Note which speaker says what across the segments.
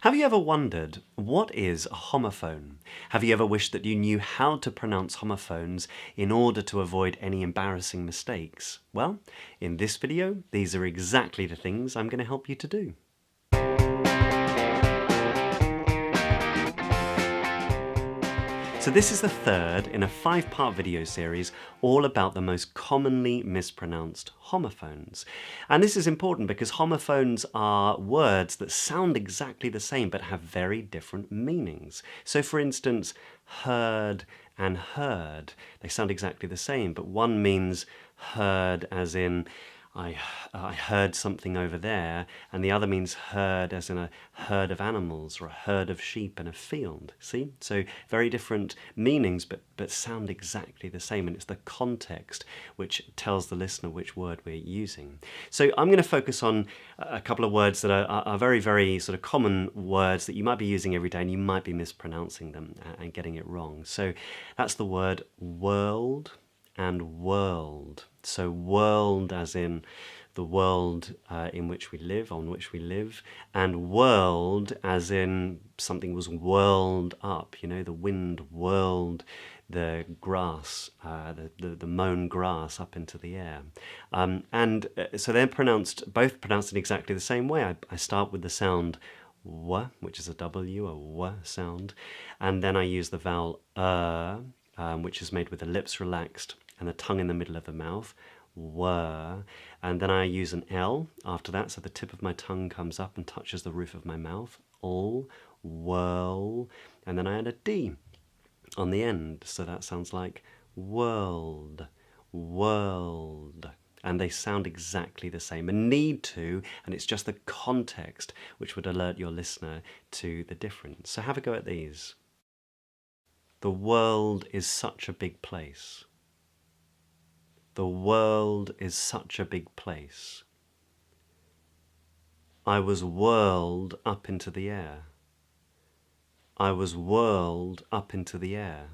Speaker 1: Have you ever wondered, what is a homophone? Have you ever wished that you knew how to pronounce homophones in order to avoid any embarrassing mistakes? Well, in this video, these are exactly the things I'm going to help you to do. So this is the third in a 5-part video series all about the most commonly mispronounced homophones. And this is important because homophones are words that sound exactly the same but have very different meanings. So for instance, heard and heard, they sound exactly the same, but one means heard as in I heard something over there, and the other means heard as in a herd of animals or a herd of sheep in a field. See? So very different meanings, but sound exactly the same, and it's the context which tells the listener which word we're using. So I'm going to focus on a couple of words that are very, very sort of common words that you might be using every day, and you might be mispronouncing them and getting it wrong. So that's the word world and world. So world as in the world in which we live, on which we live, and whirled as in something was whirled up, you know, the wind whirled the grass, the mown grass up into the air. So they're both pronounced in exactly the same way. I start with the sound w, which is a W, a w sound, and then I use the vowel which is made with the lips relaxed and the tongue in the middle of the mouth, were, and then I use an L after that, so the tip of my tongue comes up and touches the roof of my mouth, all, whirl, and then I add a D on the end, so that sounds like world, world. And they sound exactly the same and need to, and it's just the context which would alert your listener to the difference. So have a go at these. The world is such a big place. The world is such a big place. I was whirled up into the air. I was whirled up into the air.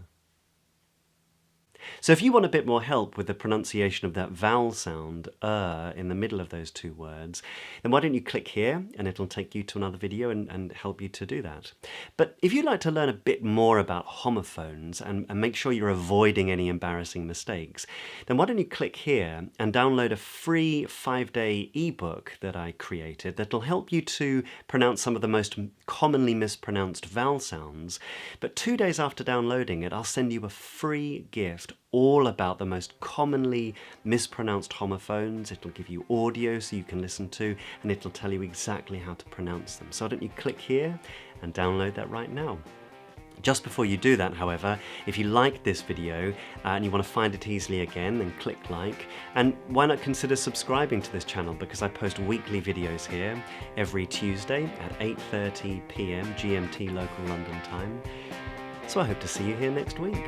Speaker 1: So if you want a bit more help with the pronunciation of that vowel sound, in the middle of those two words, then why don't you click here and it'll take you to another video and help you to do that. But if you'd like to learn a bit more about homophones and make sure you're avoiding any embarrassing mistakes, then why don't you click here and download a free 5-day ebook that I created that'll help you to pronounce some of the most commonly mispronounced vowel sounds. But 2 days after downloading it, I'll send you a free gift all about the most commonly mispronounced homophones. It'll give you audio so you can listen to, and it'll tell you exactly how to pronounce them. So why don't you click here and download that right now. Just before you do that, however, if you like this video and you want to find it easily again, then click like, and why not consider subscribing to this channel, because I post weekly videos here every Tuesday at 8:30 p.m. GMT local London time. So I hope to see you here next week.